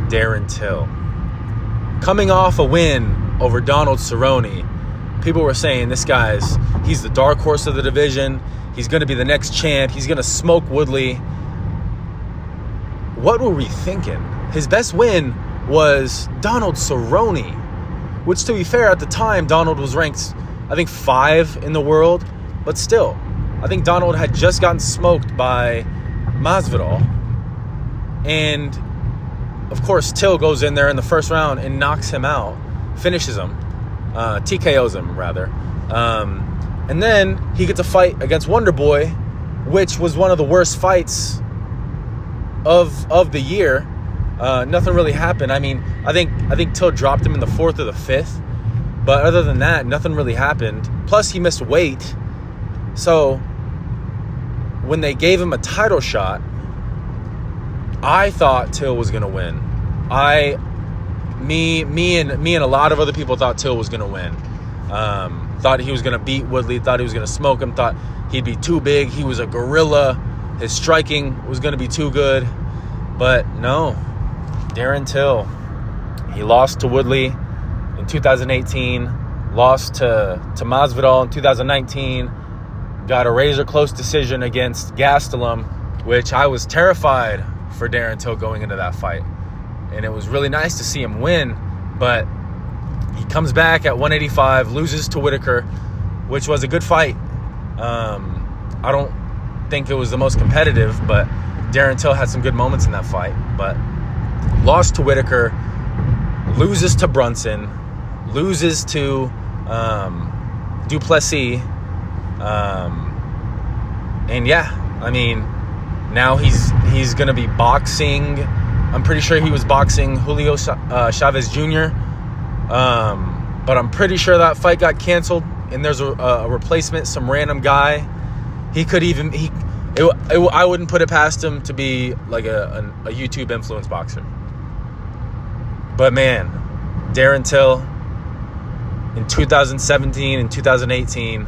Darren Till. Coming off a win over Donald Cerrone, people were saying he's the dark horse of the division. He's going to be the next champ. He's going to smoke Woodley. What were we thinking? His best win was Donald Cerrone, which, to be fair, at the time, Donald was ranked, I think, 5 in the world. But still, I think Donald had just gotten smoked by Masvidal. And, of course, Till goes in there in the first round and knocks him out, finishes him, TKOs him, rather. And then he gets a fight against Wonder Boy, which was one of the worst fights of the year. Nothing really happened. I mean, I think Till dropped him in the 4th or the 5th. But other than that, nothing really happened. Plus, he missed weight. So, when they gave him a title shot, I thought Till was going to win. Me and a lot of other people thought Till was going to win. Thought he was going to beat Woodley. Thought he was going to smoke him. Thought he'd be too big. He was a gorilla. His striking was going to be too good. But no, Darren Till. He lost to Woodley in 2018. Lost to Masvidal in 2019. Got a razor-close decision against Gastelum, which I was terrified for Darren Till going into that fight. And it was really nice to see him win, but he comes back at 185, loses to Whitaker, which was a good fight. I don't think it was the most competitive, but Darren Till had some good moments in that fight. But lost to Whitaker, loses to Brunson, loses to Duplessis. And yeah, I mean, now he's going to be boxing. I'm pretty sure he was boxing Julio Chavez Jr. But I'm pretty sure that fight got canceled, and there's a replacement, some random guy. He could even I wouldn't put it past him to be like a YouTube influence boxer. But man, Darren Till in 2017 and 2018,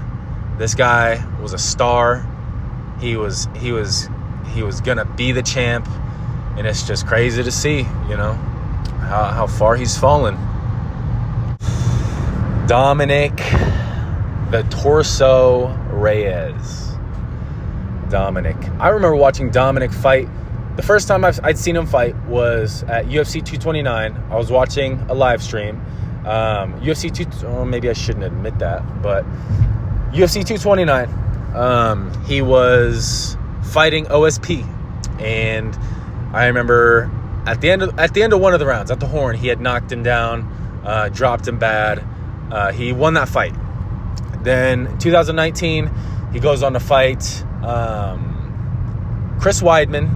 this guy was a star. He was gonna be the champ, and it's just crazy to see, how far he's fallen. Dominic the Torso Reyes. Dominic. I remember watching Dominic fight. The first time I'd seen him fight was at UFC 229. I was watching a live stream. UFC 2, or maybe I shouldn't admit that, but UFC 229. He was fighting OSP, and I remember at the end of one of the rounds, at the horn, he had knocked him down, dropped him bad. He won that fight. Then 2019, he goes on to fight Chris Weidman.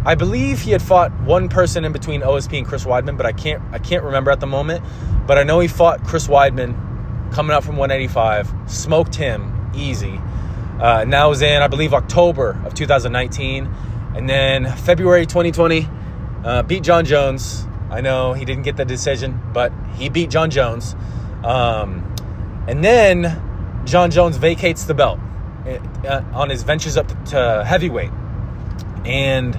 I believe he had fought one person in between OSP and Chris Weidman, but I can't remember at the moment. But I know he fought Chris Weidman coming up from 185, smoked him easy. And that was in, I believe, October of 2019. And then February 2020, beat John Jones. I know he didn't get the decision, but he beat John Jones. And then John Jones vacates the belt on his ventures up to heavyweight. And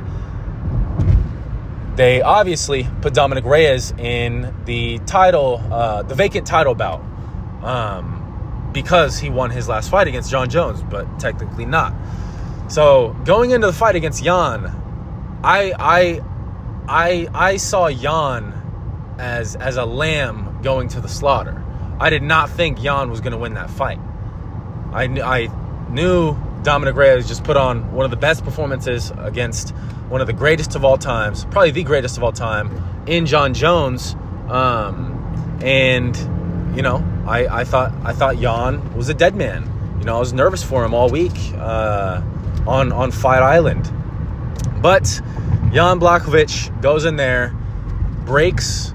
they obviously put Dominic Reyes in the title, the vacant title bout, because he won his last fight against John Jones, but technically not. So going into the fight against Jan, I saw Jan as a lamb going to the slaughter. I did not think Jan was going to win that fight. I knew Dominic Reyes just put on one of the best performances against one of the greatest of all times, probably the greatest of all time, in John Jones. And I thought Jan was a dead man. I was nervous for him all week on Fight Island. But Jan Blachowicz goes in there, breaks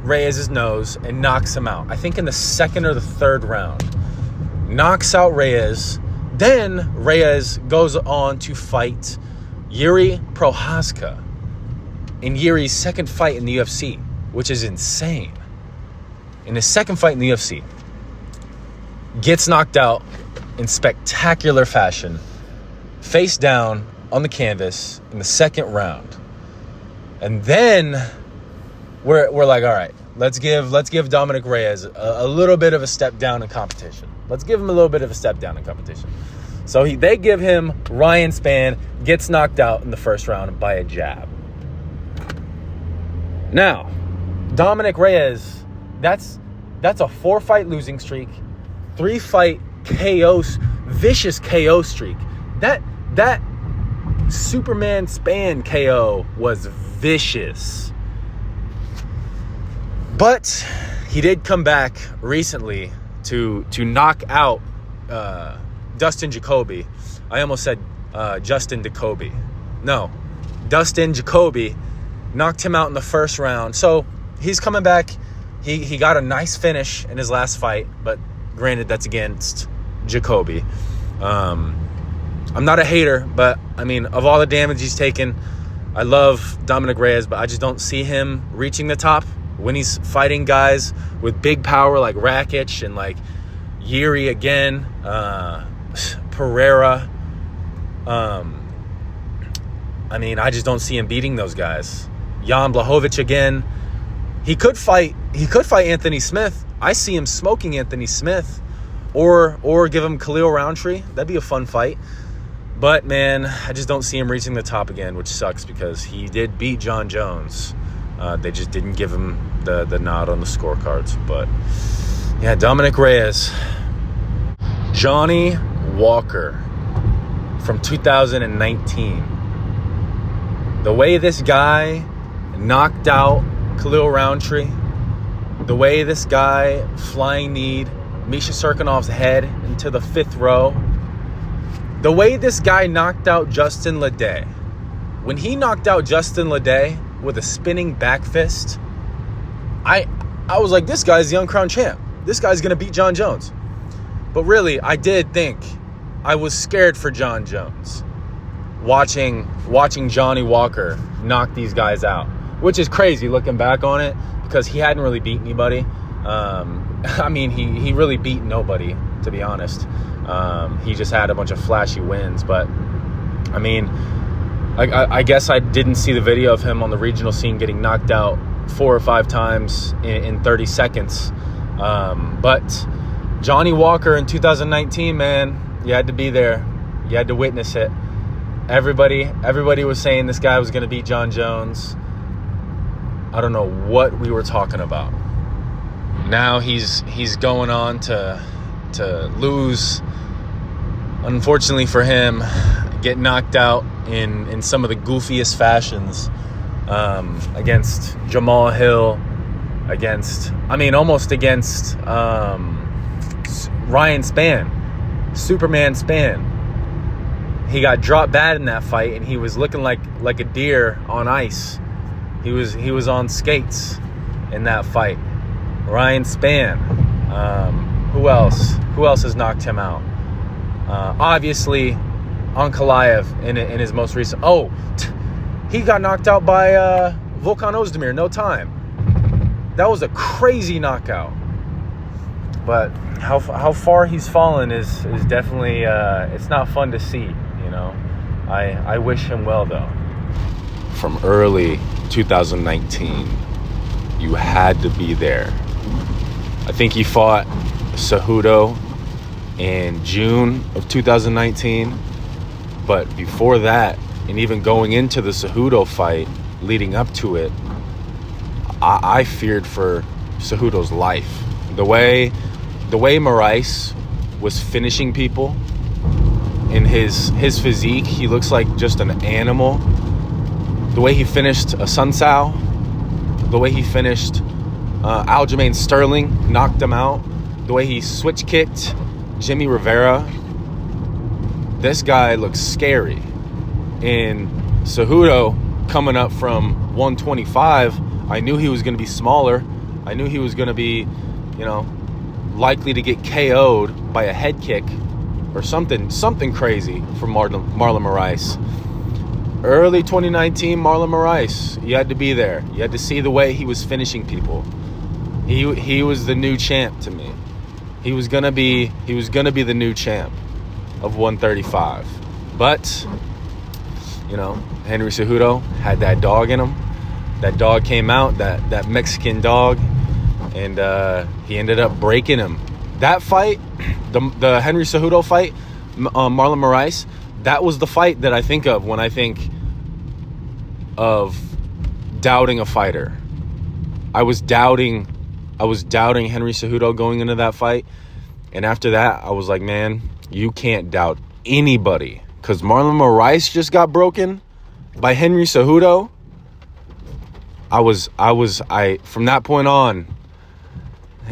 Reyes' nose, and knocks him out. I think in the second or the third round. Knocks out Reyes. Then Reyes goes on to fight Yuri Prochazka in Yuri's second fight in the UFC, which is insane. In his second fight in the UFC, gets knocked out in spectacular fashion, face down on the canvas in the second round. And then we're like, all right, let's give Dominic Reyes a little bit of a step down in competition. Let's give him a little bit of a step down in competition. So they give him Ryan Spann, gets knocked out in the first round by a jab. Now, Dominic Reyes, that's a 4-fight losing streak, 3-fight vicious KO streak. That Superman Spann KO was vicious. But he did come back recently to knock out Dustin Jacoby. I almost said Justin Jacoby. No, Dustin Jacoby knocked him out in the first round. So he's coming back. He got a nice finish in his last fight, but granted, that's against Jacoby. I'm not a hater, but I mean, of all the damage he's taken, I love Dominic Reyes, but I just don't see him reaching the top when he's fighting guys with big power like Rakic and like Yuri again, Pereira. I mean, I just don't see him beating those guys. Jan Blachowicz again. He could fight Anthony Smith. I see him smoking Anthony Smith, or give him Khalil Roundtree. That'd be a fun fight. But man, I just don't see him reaching the top again, which sucks because he did beat John Jones. They just didn't give him the nod on the scorecards. But yeah, Dominic Reyes. Johnny Walker from 2019. The way this guy knocked out Khalil Roundtree, the way this guy flying kneed Misha Serkinov's head into the 5th row, the way this guy knocked out Justin Leday. When he knocked out Justin Leday with a spinning back fist, I was like, this guy's the uncrowned champ. This guy's going to beat John Jones. But really, I did think I was scared for John Jones watching Johnny Walker knock these guys out, which is crazy looking back on it because he hadn't really beat anybody. I mean, he really beat nobody, to be honest. He just had a bunch of flashy wins. But, I mean, I guess I didn't see the video of him on the regional scene getting knocked out 4 or 5 times in 30 seconds. But Johnny Walker in 2019, man, you had to be there. You had to witness it. Everybody was saying this guy was going to beat John Jones. I don't know what we were talking about. Now he's going on to lose. Unfortunately for him, get knocked out in some of the goofiest fashions against Jamal Hill, almost against Ryan Spann, Superman Spann. He got dropped bad in that fight, and he was looking like a deer on ice. He was on skates in that fight. Ryan Spann. Who else? Who else has knocked him out? Obviously, Ankalaev in his most recent. He got knocked out by Volkan Ozdemir. No time. That was a crazy knockout. But how far he's fallen is definitely it's not fun to see. You know, I wish him well though. From early 2019, you had to be there. I think he fought Cejudo in June of 2019. But before that, and even going into the Cejudo fight, leading up to it, I feared for Cejudo's life. The way Moraes was finishing people in his physique, he looks like just an animal. The way he finished a Sun Tzu, the way he finished Aljamain Sterling, knocked him out, the way he switch kicked Jimmy Rivera, this guy looks scary. And Cejudo, coming up from 125, I knew he was going to be smaller. I knew he was going to be, likely to get KO'd by a head kick or something crazy from Marlon Moraes. Early 2019, Marlon Moraes, you had to be there. You had to see the way he was finishing people. He was the new champ to me. He was gonna be the new champ of 135. But Henry Cejudo had that dog in him. That dog came out, that Mexican dog, and he ended up breaking him. That fight, the Henry Cejudo fight, Marlon Moraes, that was the fight that I think of when I think of doubting a fighter. I was doubting Henry Cejudo going into that fight. And after that, I was like, man, you can't doubt anybody. Because Marlon Moraes just got broken by Henry Cejudo. From that point on,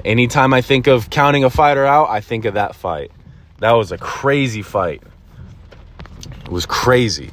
anytime I think of counting a fighter out, I think of that fight. That was a crazy fight. It was crazy.